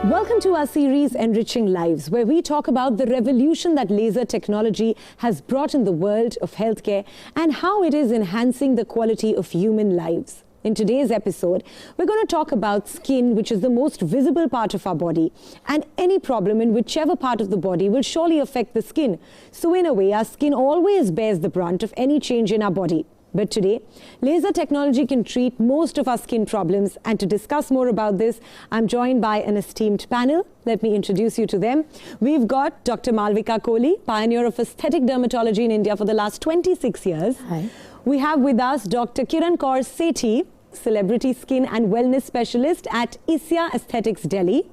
Welcome to our series Enriching Lives, where we talk about the revolution that laser technology has brought in the world of healthcare and how it is enhancing the quality of human lives. In today's episode, we're going to talk about skin, which is the most visible part of our body, and any problem in whichever part of the body will surely affect the skin. So in a way, our skin always bears the brunt of any change in our body. But today, laser technology can treat most of our skin problems, and to discuss more about this, I'm joined by an esteemed panel. Let me introduce you to them. We've got Dr. Malvika Kohli, pioneer of aesthetic dermatology in India for the last 26 years. Hi. We have with us Dr. Kiran Kaur Sethi, celebrity skin and wellness specialist at Isya Aesthetics, Delhi.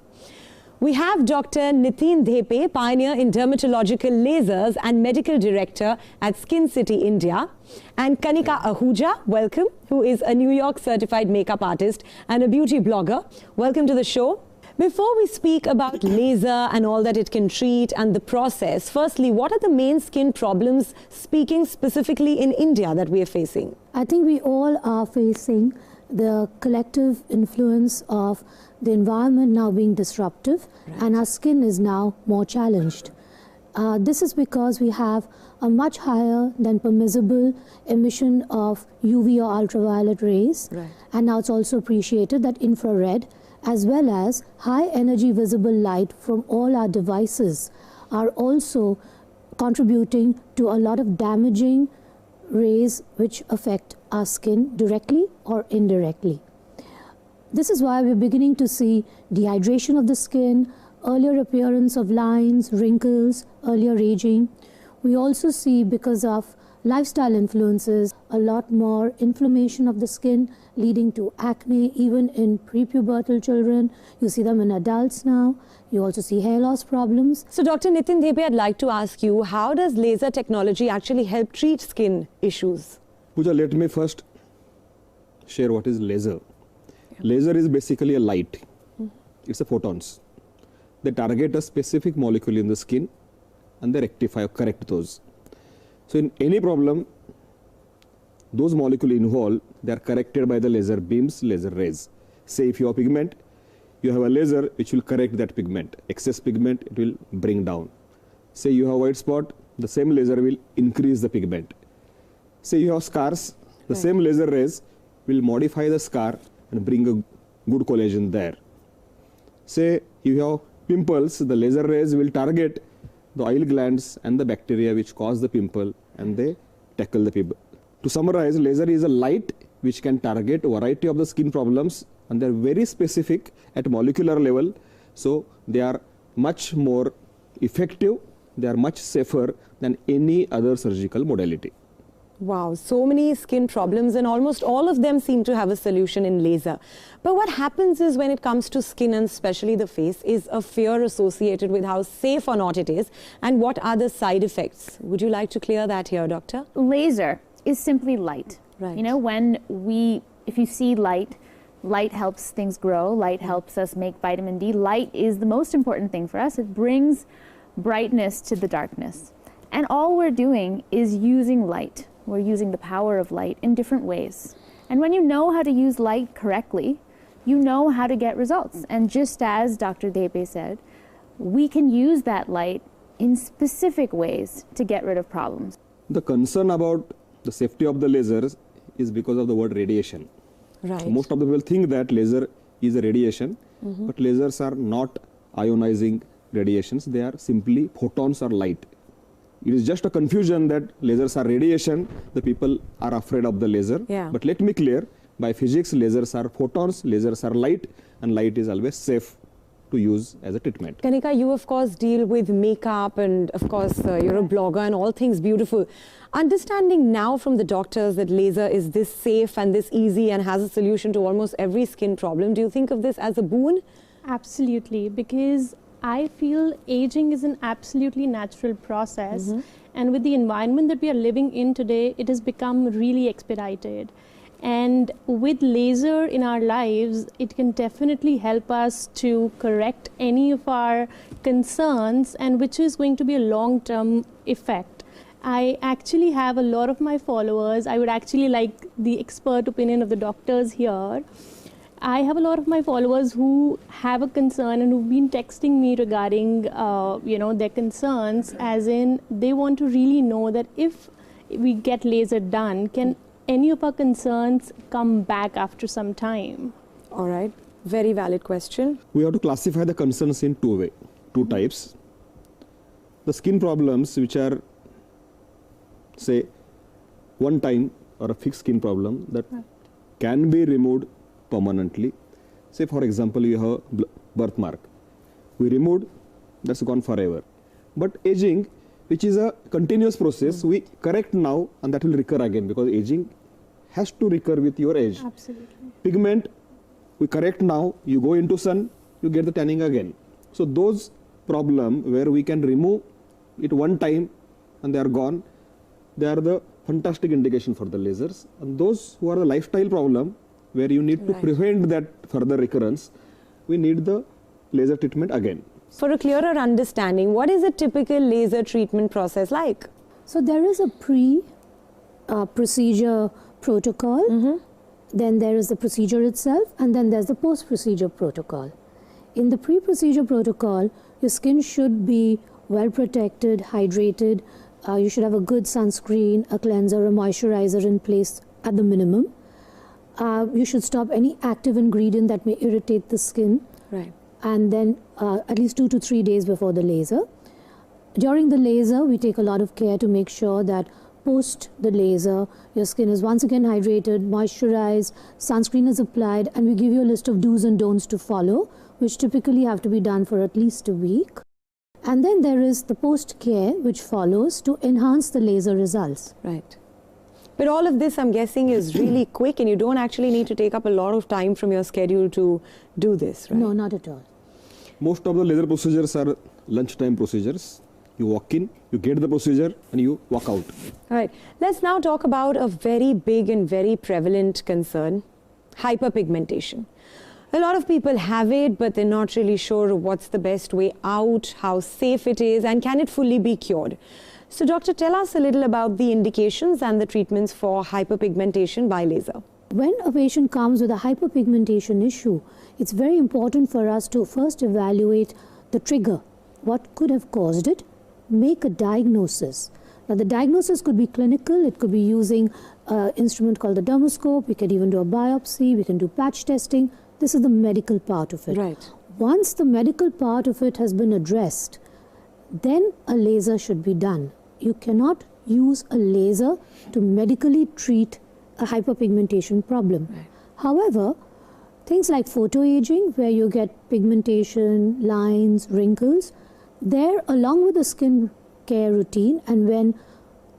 We have Dr. Nitin Dhepe, pioneer in dermatological lasers and medical director at Skin City, India. And Kanika Ahuja, welcome, who is a New York certified makeup artist and a beauty blogger. Welcome to the show. Before we speak about laser and all that it can treat and the process, firstly, what are the main skin problems, speaking specifically in India, that we are facing? I think we all are facing the collective influence of the environment now being disruptive, right, and our skin is now more challenged. This is because we have a much higher than permissible emission of UV or ultraviolet rays, right, and now it's also appreciated that infrared as well as high energy visible light from all our devices are also contributing to a lot of damaging rays which affect our skin directly or indirectly. This is why we're beginning to see dehydration of the skin, earlier appearance of lines, wrinkles, earlier aging. We also see, because of lifestyle influences, a lot more inflammation of the skin leading to acne even in prepubertal children. You see them in adults now. You also see hair loss problems. So Dr. Nitin Dhepe, I'd like to ask you, how does laser technology actually help treat skin issues? Pooja, let me first share what is laser. Laser is basically a light. It's a photons. They target a specific molecule in the skin and they rectify or correct those. So in any problem, those molecules involved, they are corrected by the laser beams, laser rays. Say if you have pigment, you have a laser which will correct that pigment. Excess pigment, it will bring down. Say you have white spot, the same laser will increase the pigment. Say you have scars, the right, same laser rays will modify the scar and bring a good collagen there. Say you have pimples, the laser rays will target the oil glands and the bacteria which cause the pimple, and they tackle the pimple. To summarize, laser is a light which can target a variety of the skin problems, and they are very specific at molecular level, so they are much more effective, they are much safer than any other surgical modality. Wow, so many skin problems, and almost all of them seem to have a solution in laser. But what happens is, when it comes to skin and especially the face, is a fear associated with how safe or not it is, and what are the side effects. Would you like to clear that here, doctor? Laser is simply light. Right. You know, if you see light, light helps things grow, light helps us make vitamin D. Light is the most important thing for us. It brings brightness to the darkness. And all we're doing is using light. We're using the power of light in different ways. And when you know how to use light correctly, you know how to get results. And just as Dr. Dhepe said, we can use that light in specific ways to get rid of problems. The concern about the safety of the lasers is because of the word radiation. Right. So most of the people think that laser is a radiation, but lasers are not ionizing radiations. They are simply photons or light. It is just a confusion that lasers are radiation. The people are afraid of the laser. Yeah. But let me clear, by physics, lasers are photons, lasers are light, and light is always safe to use as a treatment. Kanika, you of course deal with makeup, and of course you're a blogger and all things beautiful. Understanding now from the doctors that laser is this safe and this easy and has a solution to almost every skin problem, do you think of this as a boon? Absolutely, because I feel aging is an absolutely natural process, and with the environment that we are living in today, it has become really expedited. And with laser in our lives, it can definitely help us to correct any of our concerns, and which is going to be a long-term effect. I actually have a lot of my followers. I would actually like the expert opinion of the doctors here. I have a lot of my followers who have a concern and who've been texting me regarding, their concerns, as in they want to really know that if we get laser done, can any of our concerns come back after some time? All right. Very valid question. We have to classify the concerns in two types. The skin problems which are, say, one time or a fixed skin problem that can be removed permanently. Say, for example, you have a birthmark. We removed, that's gone forever. But aging, which is a continuous process, we correct now and that will recur again, because aging has to recur with your age. Absolutely. Pigment, we correct now, you go into sun, you get the tanning again. So those problems where we can remove it one time and they are gone, they are the fantastic indication for the lasers. And those who are the lifestyle problem, where you need to prevent that further recurrence, we need the laser treatment again. For a clearer understanding, what is a typical laser treatment process like? So there is a pre-procedure protocol, then there is the procedure itself, and then there's the post-procedure protocol. In the pre-procedure protocol, your skin should be well protected, hydrated, you should have a good sunscreen, a cleanser, a moisturizer in place at the minimum. You should stop any active ingredient that may irritate the skin. Right. And then at least 2 to 3 days before the laser. During the laser, we take a lot of care to make sure that post the laser, your skin is once again hydrated, moisturized, sunscreen is applied, and we give you a list of do's and don'ts to follow, which typically have to be done for at least a week. And then there is the post care, which follows to enhance the laser results. Right. But all of this, I'm guessing, is really quick, and you don't actually need to take up a lot of time from your schedule to do this, right? No, not at all. Most of the laser procedures are lunchtime procedures. You walk in, you get the procedure, and you walk out. All right. Let's now talk about a very big and very prevalent concern, hyperpigmentation. A lot of people have it, but they're not really sure what's the best way out, how safe it is, and can it fully be cured. So, doctor, tell us a little about the indications and the treatments for hyperpigmentation by laser. When a patient comes with a hyperpigmentation issue, it's very important for us to first evaluate the trigger. What could have caused it? Make a diagnosis. Now, the diagnosis could be clinical. It could be using an instrument called the dermoscope. We can even do a biopsy. We can do patch testing. This is the medical part of it. Right. Once the medical part of it has been addressed, then a laser should be done. You cannot use a laser to medically treat a hyperpigmentation problem. Right. However, things like photoaging, where you get pigmentation, lines, wrinkles, there along with the skin care routine, and when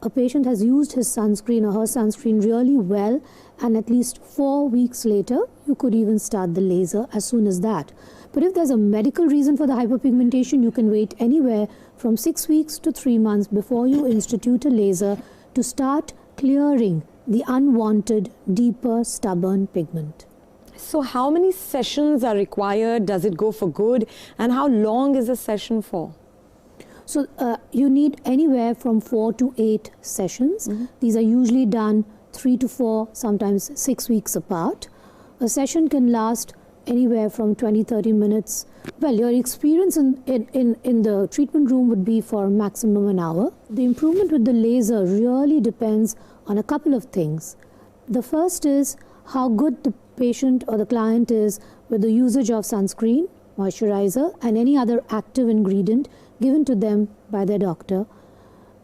a patient has used his sunscreen or her sunscreen really well, and at least 4 weeks later, you could even start the laser as soon as that. But if there's a medical reason for the hyperpigmentation, you can wait anywhere from 6 weeks to 3 months before you institute a laser to start clearing the unwanted, deeper, stubborn pigment. So, how many sessions are required? Does it go for good? And how long is a session for? So, you need anywhere from 4 to 8 sessions. These are usually done 3 to 4, sometimes 6 weeks apart. A session can last anywhere from 20-30 minutes. Well, your experience in the treatment room would be for maximum an hour. The improvement with the laser really depends on a couple of things. The first is how good the patient or the client is with the usage of sunscreen, moisturizer, and any other active ingredient given to them by their doctor.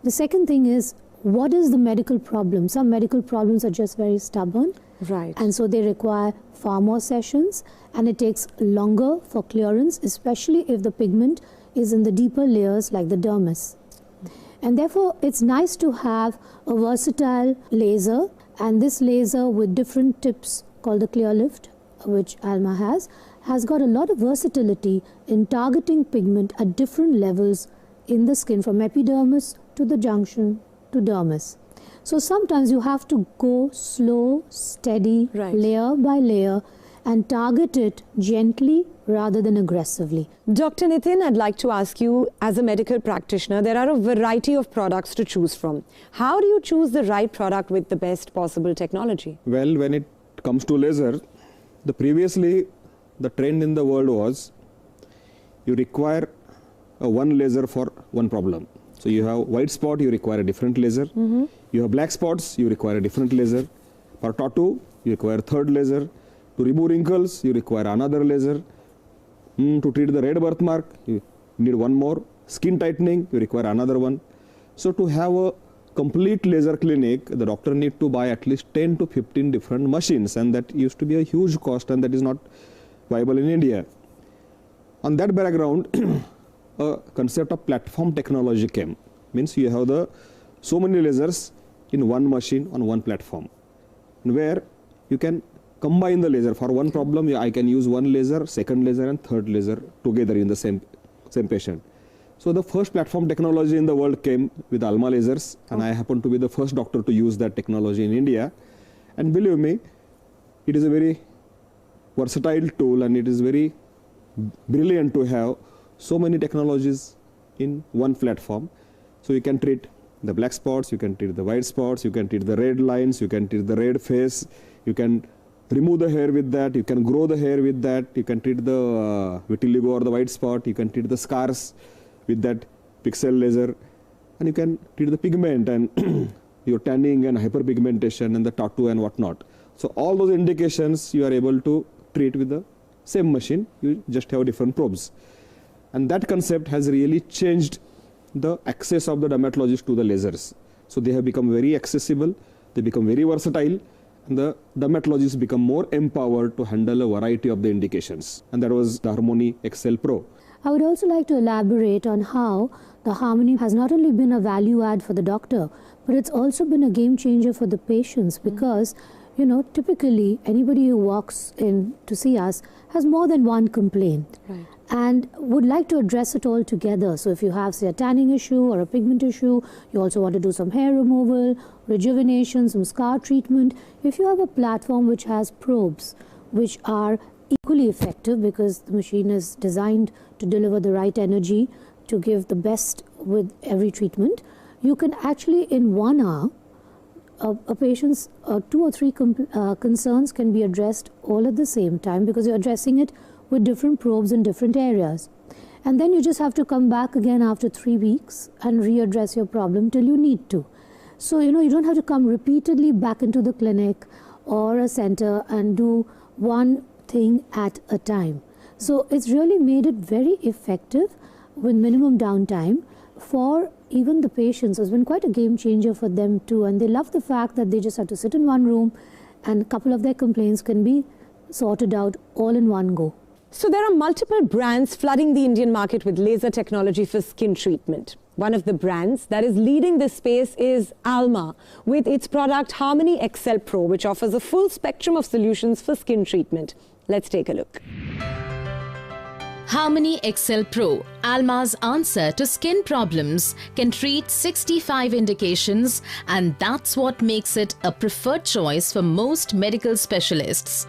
The second thing is, what is the medical problem? Some medical problems are just very stubborn. Right. And so they require far more sessions, and it takes longer for clearance, especially if the pigment is in the deeper layers like the dermis. And therefore, it's nice to have a versatile laser, and this laser with different tips called the Clear Lift, which Alma has got a lot of versatility in targeting pigment at different levels in the skin, from epidermis to the junction to dermis. So sometimes you have to go slow, steady, Right. layer by layer, and target it gently rather than aggressively. Dr. Nitin, I'd like to ask you, as a medical practitioner, there are a variety of products to choose from. How do you choose the right product with the best possible technology? Well, when it comes to laser, Previously, the trend in the world was you require one laser for one problem. So you have white spot, you require a different laser. You have black spots, you require a different laser. For tattoo, you require a third laser. To remove wrinkles, you require another laser. To treat the red birthmark, you need one more. Skin tightening, you require another one. So to have a complete laser clinic, the doctor need to buy at least 10 to 15 different machines, and that used to be a huge cost, and that is not viable in India. On that background, a concept of platform technology came. Means you have so many lasers in one machine on one platform, where you can combine the laser. For one problem, I can use one laser, second laser and third laser together in the same patient. So the first platform technology in the world came with Alma lasers, and I happen to be the first doctor to use that technology in India. And believe me, it is a very versatile tool, and it is very brilliant to have so many technologies in one platform. So you can treat the black spots, you can treat the white spots, you can treat the red lines, you can treat the red face, you can remove the hair with that, you can grow the hair with that, you can treat the vitiligo or the white spot, you can treat the scars with that pixel laser, and you can treat the pigment and your tanning and hyperpigmentation and the tattoo and whatnot. So all those indications you are able to treat with the same machine, you just have different probes. And that concept has really changed the access of the dermatologists to the lasers. So they have become very accessible, they become very versatile, and the dermatologists become more empowered to handle a variety of the indications. And that was the Harmony XL Pro. I would also like to elaborate on how the Harmony has not only been a value add for the doctor, but it's also been a game changer for the patients, because typically anybody who walks in to see us has more than one complaint. Right. And would like to address it all together. So if you have, say, a tanning issue or a pigment issue, you also want to do some hair removal, rejuvenation, some scar treatment. If you have a platform which has probes which are equally effective, because the machine is designed to deliver the right energy to give the best with every treatment, you can actually in 1 hour, a patient's 2 or 3 concerns can be addressed all at the same time, because you're addressing it with different probes in different areas. And then you just have to come back again after 3 weeks and readdress your problem till you need to. So, you don't have to come repeatedly back into the clinic or a center and do one thing at a time. So it's really made it very effective with minimum downtime for even the patients. It's been quite a game changer for them too, and they love the fact that they just have to sit in one room and a couple of their complaints can be sorted out all in one go. So there are multiple brands flooding the Indian market with laser technology for skin treatment. One of the brands that is leading this space is Alma, with its product Harmony XL Pro, which offers a full spectrum of solutions for skin treatment. Let's take a look. Harmony XL Pro, Alma's answer to skin problems, can treat 65 indications, and that's what makes it a preferred choice for most medical specialists.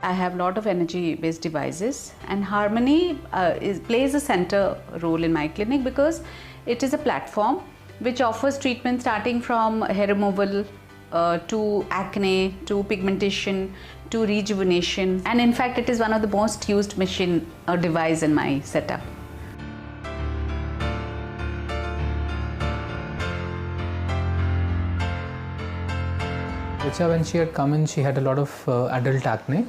I have a lot of energy-based devices, and Harmony plays a center role in my clinic because it is a platform which offers treatment starting from hair removal to acne, to pigmentation, to rejuvenation, and in fact it is one of the most used machine or device in my setup. Richa, when she had come in, she had a lot of adult acne,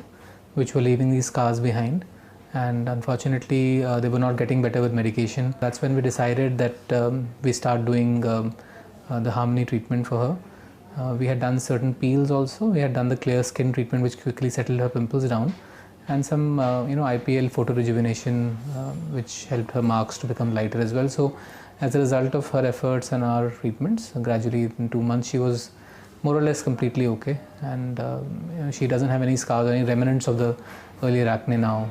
which were leaving these scars behind, and unfortunately they were not getting better with medication. That's when we decided that we start doing the Harmony treatment for her. We had done certain peels also. We had done the clear skin treatment, which quickly settled her pimples down, and some IPL photo rejuvenation, which helped her marks to become lighter as well. So as a result of her efforts and our treatments, gradually in 2 months she was more or less completely okay, and she doesn't have any scars or any remnants of the earlier acne now.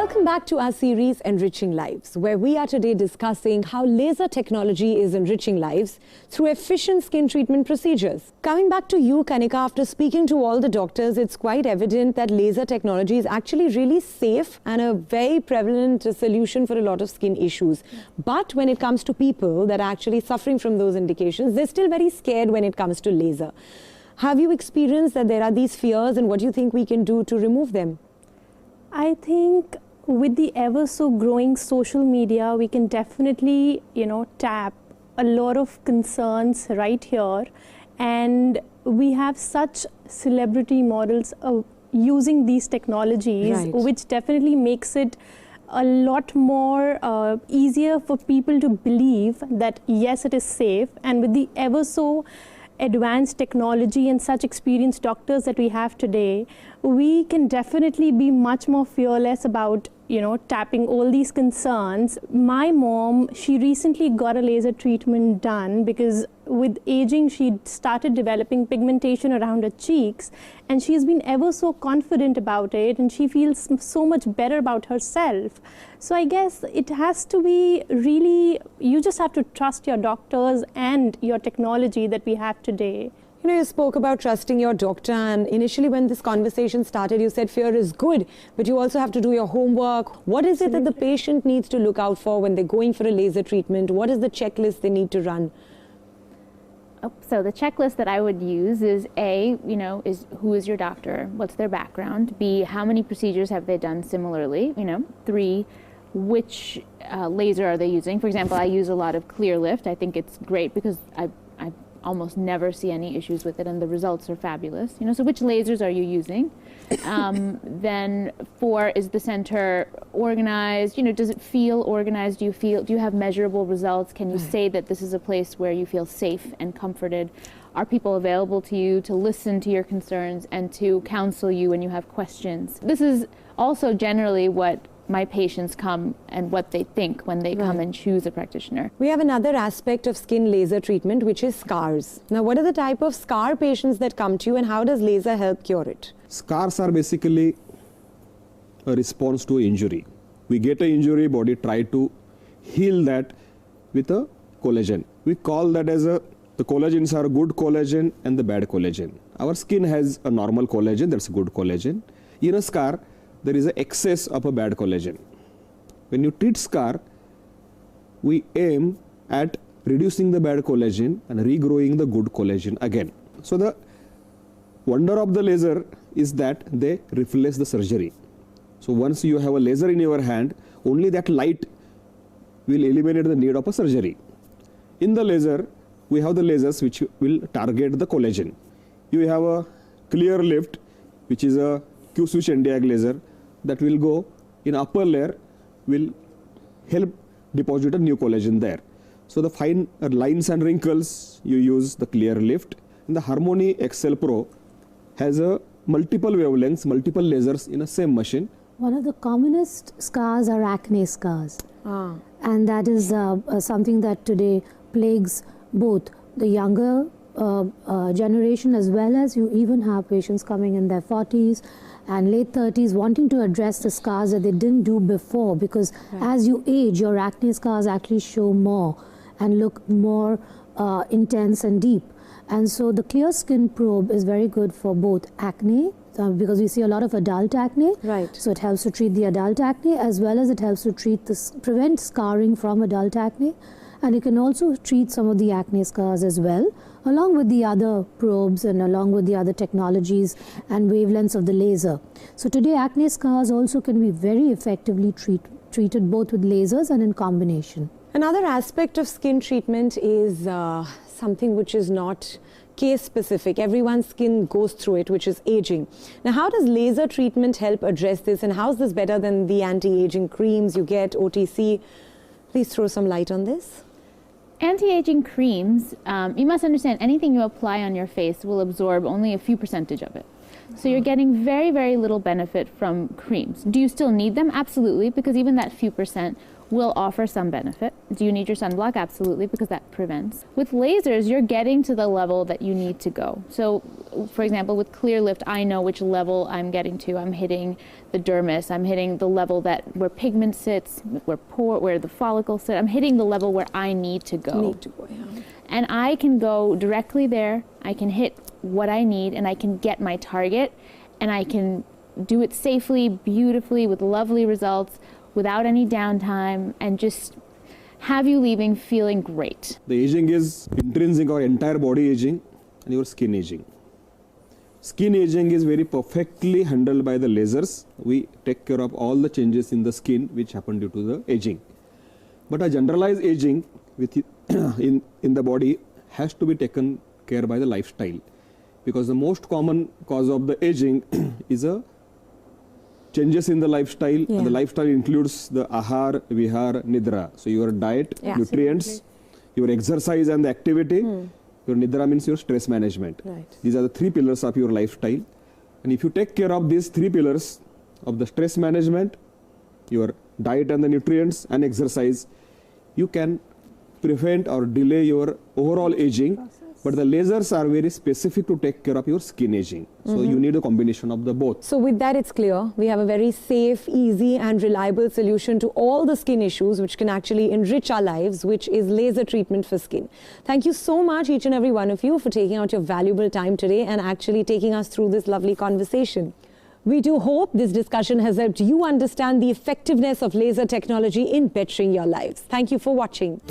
Welcome back to our series Enriching Lives, where we are today discussing how laser technology is enriching lives through efficient skin treatment procedures. Coming back to you, Kanika, after speaking to all the doctors, it's quite evident that laser technology is actually really safe and a very prevalent solution for a lot of skin issues. But when it comes to people that are actually suffering from those indications, they're still very scared when it comes to laser. Have you experienced that there are these fears, and what do you think we can do to remove them? I think with the ever so growing social media, we can definitely, tap a lot of concerns right here. And we have such celebrity models using these technologies, Right. which definitely makes it a lot more easier for people to believe that yes, it is safe. And with the ever so advanced technology and such experienced doctors that we have today, we can definitely be much more fearless about tapping all these concerns. My mom, she recently got a laser treatment done because with aging she started developing pigmentation around her cheeks, and she's been ever so confident about it, and she feels so much better about herself. So I guess it has to be really, you just have to trust your doctors and your technology that we have today. You spoke about trusting your doctor, and initially when this conversation started, you said fear is good, but you also have to do your homework. What is it that the patient needs to look out for when they're going for a laser treatment? What is the checklist they need to run? So the checklist that I would use is A, is who is your doctor? What's their background? B, how many procedures have they done similarly? 3, which laser are they using? For example, I use a lot of clear lift. I think it's great because I almost never see any issues with it, and the results are fabulous. So which lasers are you using? Then 4, is the center organized? Does it feel organized? Do you have measurable results? Can you say that this is a place where you feel safe and comforted? Are people available to you to listen to your concerns and to counsel you when you have questions? This is also generally what my patients come and what they think when they come and choose a practitioner. We have another aspect of skin laser treatment, which is scars. Now, what are the type of scar patients that come to you, and how does laser help cure it? Scars are basically a response to injury. We get an injury, body try to heal that with a collagen. We call that as the collagens are good collagen and the bad collagen. Our skin has a normal collagen, that's good collagen. In a scar, there is an excess of a bad collagen. When you treat scar, we aim at reducing the bad collagen and regrowing the good collagen again. So the wonder of the laser is that they replace the surgery. So once you have a laser in your hand, only that light will eliminate the need of a surgery. In the laser, we have the lasers which will target the collagen. You have a clear lift, which is a Q-switch Nd:YAG laser that will go in upper layer, will help deposit a new collagen there. So the fine lines and wrinkles, you use the clear lift. And the Harmony HXL Pro has a multiple wavelengths, multiple lasers in a same machine. One of the commonest scars are acne scars. And that is something that today plagues both the younger generation, as well as you even have patients coming in their 40s and late 30s wanting to address the scars that they didn't do before, because as you age, your acne scars actually show more and look more intense and deep. And so the clear skin probe is very good for both acne, because we see a lot of adult acne. So it helps to treat the adult acne, as well as it helps to prevent scarring from adult acne. And you can also treat some of the acne scars as well, along with the other probes and along with the other technologies and wavelengths of the laser. So today acne scars also can be very effectively treated both with lasers and in combination. Another aspect of skin treatment is something which is not case specific. Everyone's skin goes through it, which is aging. Now, how does laser treatment help address this, and how is this better than the anti-aging creams you get, OTC? Please throw some light on this. Anti-aging creams, you must understand anything you apply on your face will absorb only a few percentage of it. So you're getting very, very little benefit from creams. Do you still need them? Absolutely, because even that few percent will offer some benefit. Do you need your sunblock? Absolutely, because that prevents. With lasers, you're getting to the level that you need to go. So, for example, with Clear Lift, I know which level I'm getting to. I'm hitting the dermis. I'm hitting the level where pigment sits, where the follicles sit. I'm hitting the level where I need to go. Yeah. And I can go directly there. I can hit what I need, and I can get my target, and I can do it safely, beautifully, with lovely results, without any downtime, and just have you leaving feeling great. The aging is intrinsic or entire body aging and your skin aging. Skin aging is very perfectly handled by the lasers. We take care of all the changes in the skin which happen due to the aging. But a generalized aging in the body has to be taken care by the lifestyle, because the most common cause of the aging is a changes in the lifestyle, and the lifestyle includes the ahar, vihar, nidra. So your diet, nutrients, your exercise and the activity. Your nidra means your stress management. Right. These are the three pillars of your lifestyle. And if you take care of these three pillars of the stress management, your diet and the nutrients and exercise, you can prevent or delay your overall aging. But the lasers are very specific to take care of your skin aging. So you need a combination of the both. So with that, it's clear we have a very safe, easy and reliable solution to all the skin issues which can actually enrich our lives, which is laser treatment for skin. Thank you so much, each and every one of you, for taking out your valuable time today and actually taking us through this lovely conversation. We do hope this discussion has helped you understand the effectiveness of laser technology in bettering your lives. Thank you for watching.